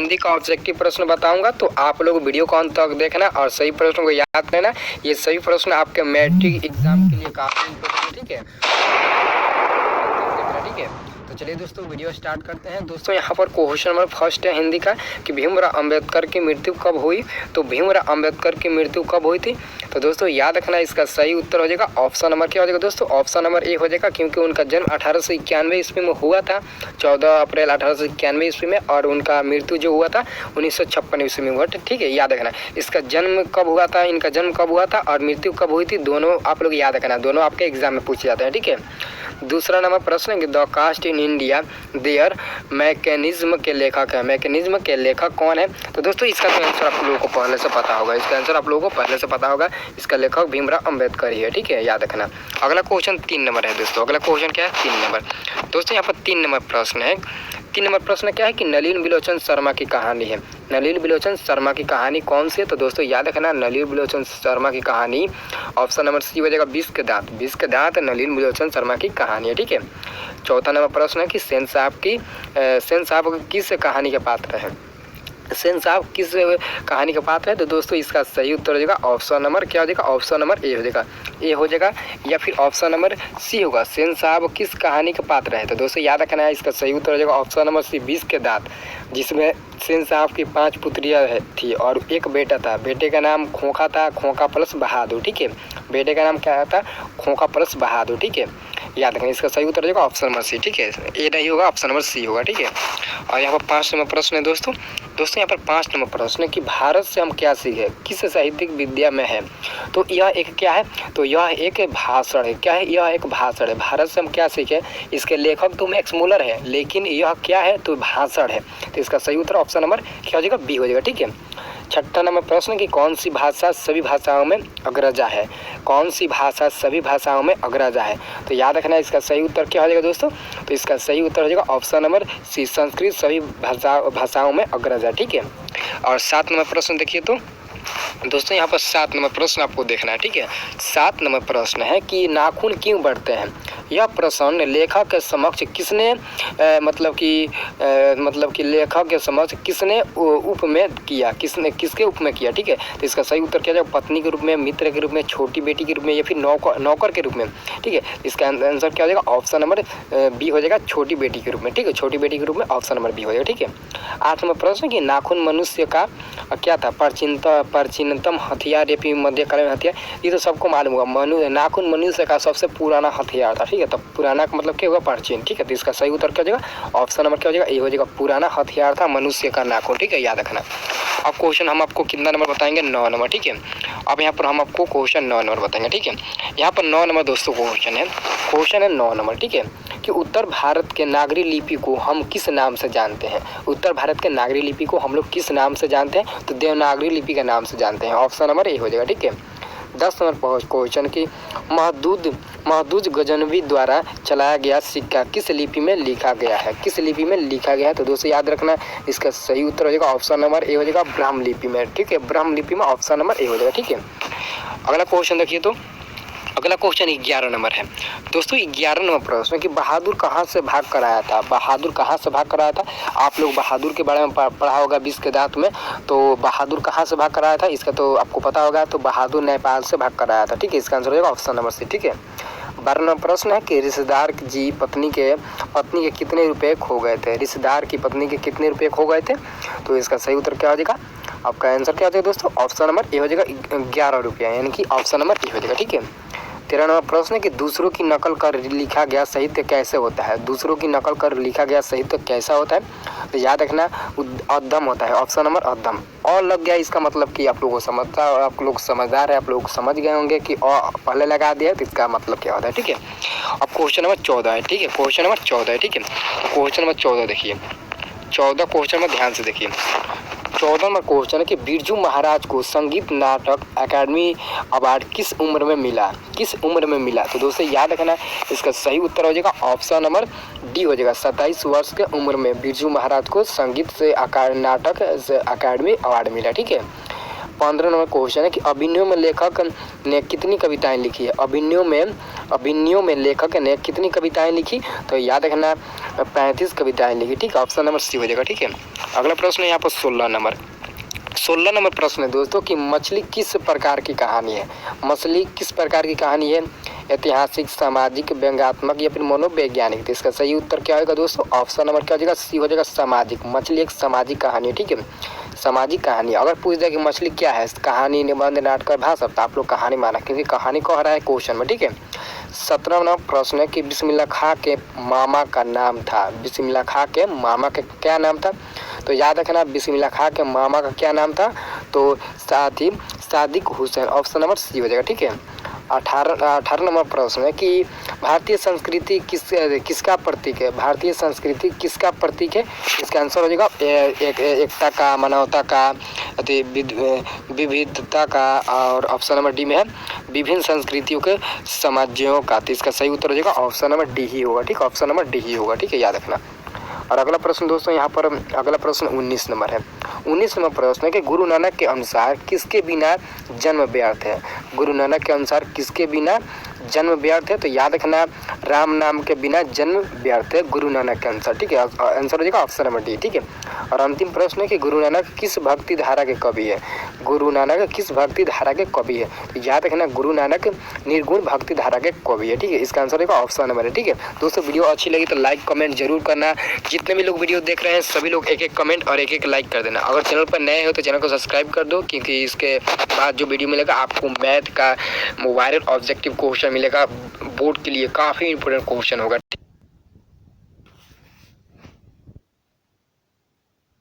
हिंदी का ऑब्जेक्टिव प्रश्न बताऊंगा, तो आप लोग वीडियो को अंत तक देखना और सही प्रश्न को याद करना। ये सही प्रश्न आपके मैट्रिक एग्जाम के लिए काफी इम्पोर्टेंट है, ठीक है। ठीक है, तो चलिए दोस्तों वीडियो स्टार्ट करते हैं। दोस्तों यहाँ पर क्वेश्चन नंबर फर्स्ट है हिंदी का कि भीमराव अंबेडकर की मृत्यु कब हुई। तो भीमराव अंबेडकर की मृत्यु कब हुई थी, तो दोस्तों याद रखना इसका सही उत्तर हो जाएगा ऑप्शन नंबर क्या हो जाएगा दोस्तों, ऑप्शन नंबर ए हो जाएगा, क्योंकि उनका जन्म 1891 ईस्वी में हुआ था, 14 अप्रैल 1891 ईस्वी में, और उनका मृत्यु जो हुआ था 1956 ईस्वी में हुआ था। ठीक है, याद रखना इसका जन्म कब हुआ था, इनका जन्म कब हुआ था और मृत्यु कब हुई थी, दोनों आप लोग याद रखना, दोनों आपके एग्जाम में पूछे जाते हैं। ठीक है, दूसरा नंबर प्रश्न है कि the caste in India their mechanism के लेखक है। मैकेनिज्म के लेखक कौन है, तो दोस्तों इसका तो आंसर आप लोगों को पहले से पता होगा, इसका आंसर आप लोगों को पहले से पता होगा, इसका लेखक भीमराव अंबेडकर ही है। ठीक है, याद रखना। अगला क्वेश्चन 3 नंबर है दोस्तों, अगला क्वेश्चन क्या है 3 नंबर। दोस्तों यहाँ पर 3 नंबर प्रश्न है। 3 नंबर प्रश्न क्या है कि नलिन बिलोचन शर्मा की कहानी है। नलिन बिलोचन शर्मा की कहानी कौन सी है, तो दोस्तों याद रखना नलिन बिलोचन शर्मा की कहानी ऑप्शन नंबर सी हो जाएगा 20 के दांत। 20 के दांत नलिन बिलोचन शर्मा की कहानी है। ठीक है, चौथा नंबर प्रश्न है कि सेन साहब किस कहानी के पात्र है। सेन साहब किस कहानी का पात्र है, तो दोस्तों इसका सही उत्तर हो जाएगा ऑप्शन नंबर क्या हो जाएगा, ऑप्शन नंबर ए हो जाएगा, ए हो जाएगा, या फिर ऑप्शन नंबर सी होगा। सेन साहब किस कहानी का पात्र है, तो दोस्तों याद रखना है इसका सही उत्तर हो जाएगा ऑप्शन नंबर सी 20 के दांत, जिसमें सेन साहब की 5 पुत्रियां थी और एक बेटा था। बेटे का नाम खोखा था, खोखा प्लस बहादुर। ठीक है, बेटे का नाम क्या था, खोखा प्लस बहादुर। ठीक है, याद रखना इसका सही उत्तर हो जाएगा ऑप्शन नंबर सी। ठीक है, ए नहीं होगा, ऑप्शन नंबर सी होगा। ठीक है, और यहाँ पर 5 नंबर प्रश्न है दोस्तों यहाँ पर 5 नंबर प्रश्न है कि भारत से हम क्या सीखे, किस साहित्यिक विद्या में है। तो यह एक क्या है, तो यह एक भाषण है। क्या है, यह एक भाषण है। भारत से हम क्या सीखे, इसके लेखक तो मैक्स मुलर है, लेकिन यह क्या है, तो भाषण है। तो इसका सही उत्तर ऑप्शन नंबर क्या हो जाएगा, बी हो जाएगा। ठीक है, छठा नंबर प्रश्न कि कौन सी भाषा सभी भाषाओं में अग्रजा है। कौन सी भाषा सभी भाषाओं में अग्रजा है, तो याद रखना इसका सही उत्तर क्या हो जाएगा दोस्तों, तो इसका सही उत्तर हो जाएगा ऑप्शन नंबर सी, संस्कृत सभी भाषाओं में अग्रजा। ठीक है, और 7 नंबर प्रश्न देखिए तो दोस्तों यहाँ पर 7 नंबर प्रश्न आपको देखना है। ठीक है, 7 नंबर प्रश्न है कि नाखून क्यों बढ़ते हैं। यह प्रश्न लेखक के समक्ष किसने मतलब कि लेखक के समक्ष किसने उप में किया, किसके उप में किया। ठीक है, तो इसका सही उत्तर क्या जाएगा, पत्नी के रूप में, मित्र के रूप में, छोटी बेटी के रूप में, या फिर नौकर के रूप में। ठीक है, इसका आंसर क्या हो जाएगा, ऑप्शन नंबर बी हो जाएगा, छोटी बेटी के रूप में। ठीक है, छोटी बेटी के रूप में ऑप्शन नंबर बी हो जाएगा। ठीक है, 8 नंबर प्रश्न कि नाखून मनुष्य का क्या था, प्राचीनतम हथियार या फिर मध्यकालीन हथियार। ये तो सबको मालूम होगा, नाखून मनुष्य का सबसे पुराना हथियार था। ठीक है, तो पुराना का मतलब क्या होगा, प्राचीन। ठीक है, तो इसका सही उत्तर क्या हो जाएगा, ऑप्शन नंबर क्या हो जाएगा, ए हो जाएगा, पुराना हथियार था मनुष्य का नाखून। ठीक है, याद रखना। अब क्वेश्चन हम आपको कितना नंबर बताएंगे, 9 नंबर। ठीक है, अब यहाँ पर हम आपको क्वेश्चन 9 नंबर बताएंगे। ठीक है, यहाँ पर 9 नंबर दोस्तों क्वेश्चन है 9 नंबर। ठीक है, कि उत्तर भारत के नागरी लिपि को हम किस नाम से जानते हैं। उत्तर भारत के नागरी लिपि को हम लोग किस नाम से जानते हैं, तो देवनागरी लिपि के नाम से जानते हैं। ऑप्शन नंबर ए हो जाएगा। ठीक है, 10 नंबर क्वेश्चन की महदूद गजनवी द्वारा चलाया गया सिक्का किस लिपि में लिखा गया है, किस लिपि में लिखा गया है, तो दोस्तों याद रखना इसका सही उत्तर हो जाएगा ऑप्शन नंबर ए हो जाएगा, ब्राह्म लिपि में। ठीक है, ब्राह्म लिपि में ऑप्शन नंबर ए हो जाएगा। ठीक है, अगला क्वेश्चन देखिए तो अगला क्वेश्चन 11 नंबर है दोस्तों। 11 नंबर प्रश्न कि बहादुर कहाँ से भाग कर आया था। बहादुर कहाँ से भाग कर आया था, आप लोग बहादुर के बारे में पढ़ा होगा 20 के दांत में। तो बहादुर कहाँ से भाग कर आया था, इसका तो आपको पता होगा, तो बहादुर नेपाल से भाग कर आया था। ठीक है, इसका आंसर हो जाएगा ऑप्शन नंबर सी। ठीक है, 12 नंबर प्रश्न है कि रिश्तेदार जी पत्नी के कितने रुपए खो गए थे। रिश्तेदार की पत्नी के कितने रुपए खो गए थे, तो इसका सही उत्तर क्या हो जाएगा, आपका आंसर क्या हो जाएगा दोस्तों, ऑप्शन नंबर ए हो जाएगा, 11 रुपया, यानी कि ऑप्शन नंबर ए हो जाएगा। ठीक है, 13 नंबर प्रश्न है कि दूसरों की नकल कर लिखा गया साहित्य कैसे होता है। दूसरों की नकल कर लिखा गया साहित्य कैसा होता है, तो याद रखना अद्धम होता है, ऑप्शन नंबर अद्धम। और लग गया इसका मतलब कि आप लोगों को समझता है, आप लोग समझदार है, आप लोग समझ गए होंगे कि और पहले लगा दिया तो इसका मतलब क्या होता है। ठीक है, अब क्वेश्चन नंबर 14 है। ठीक है, क्वेश्चन नंबर 14 है। ठीक है, क्वेश्चन नंबर 14 देखिए, 14 क्वेश्चन में ध्यान से देखिए। 14 नंबर क्वेश्चन है कि बिरजू महाराज को संगीत नाटक अकादमी अवार्ड किस उम्र में मिला, किस उम्र में मिला, तो दोस्तों याद रखना इसका सही उत्तर हो जाएगा ऑप्शन नंबर डी हो जाएगा, 27 वर्ष के उम्र में बिरजू महाराज को संगीत से नाटक से अकादमी अवार्ड मिला। ठीक है, 15 नंबर क्वेश्चन है कि अभिनयों में लेखक ने कितनी कविताएं लिखी है। अभिनयों में लेखक ने कितनी कविताएं लिखी, तो याद रखना 35 कविताएं लिखी। ठीक है, ऑप्शन नंबर सी हो जाएगा। ठीक है, अगला प्रश्न है यहाँ पर 16 नंबर प्रश्न है दोस्तों कि मछली किस प्रकार की कहानी है। मछली किस प्रकार की कहानी है, ऐतिहासिक, सामाजिक, व्यंग्यात्मक या फिर मनोवैज्ञानिक। तो इसका सही उत्तर क्या होगा दोस्तों, ऑप्शन नंबर क्या हो जाएगा, सी हो जाएगा, सामाजिक। मछली एक सामाजिक कहानी है। ठीक है, सामाजिक कहानी। अगर पूछ दे कि मछली क्या है, कहानी, निबंध, नाटक, भाषा, तो आप लोग कहानी माना, क्योंकि कहानी कह रहा है क्वेश्चन में। ठीक है, 17वां नंबर प्रश्न है कि बिस्मिल्लाह खां के मामा का नाम था। बिस्मिल्लाह खां के मामा का क्या नाम था, तो याद रखना बिस्मिल्लाह खां के मामा का क्या नाम था, तो Sadiq Hussain. Option number C हो जाएगा। ठीक है, 18 नंबर प्रश्न है कि भारतीय संस्कृति किसका प्रतीक है। भारतीय संस्कृति किसका प्रतीक है, इसका आंसर हो जाएगा एकता का, मानवता का, विविधता का, और ऑप्शन नंबर डी में है विभिन्न संस्कृतियों के समाजों का। तो इसका सही उत्तर हो जाएगा ऑप्शन नंबर डी ही होगा। ठीक है, ऑप्शन नंबर डी ही होगा। ठीक है, याद रखना। और अगला प्रश्न दोस्तों यहाँ पर अगला प्रश्न 19 नंबर है। 19 नंबर प्रश्न है कि गुरु नानक के अनुसार किसके बिना जन्म व्यर्थ है। गुरु नानक के अनुसार किसके बिना जन्म व्यर्थ है, तो याद रखना राम नाम के बिना जन्म व्यर्थ है गुरु नानक के अनुसार। ठीक है, आंसर हो जाएगा ऑप्शन नंबर डी। ठीक है, और अंतिम प्रश्न है कि गुरु नानक किस भक्ति धारा के कवि है। गुरु नानक किस भक्ति धारा के कवि है, तो याद रखना गुरु नानक निर्गुण भक्ति धारा के कवि है। ठीक है, इसका आंसर होगा ऑप्शन नंबर है। ठीक है दोस्तों, वीडियो अच्छी लगी तो लाइक कमेंट जरूर करना। जितने भी लोग वीडियो देख रहे हैं सभी लोग एक एक कमेंट और एक एक लाइक कर देना। अगर चैनल पर नए हो तो चैनल को सब्सक्राइब कर दो, क्योंकि इसके बाद जो वीडियो मिलेगा आपको मैथ का मोबाइल ऑब्जेक्टिव क्वेश्चन मिलेगा। बोर्ड के लिए काफ़ी इंपॉर्टेंट क्वेश्चन होगा।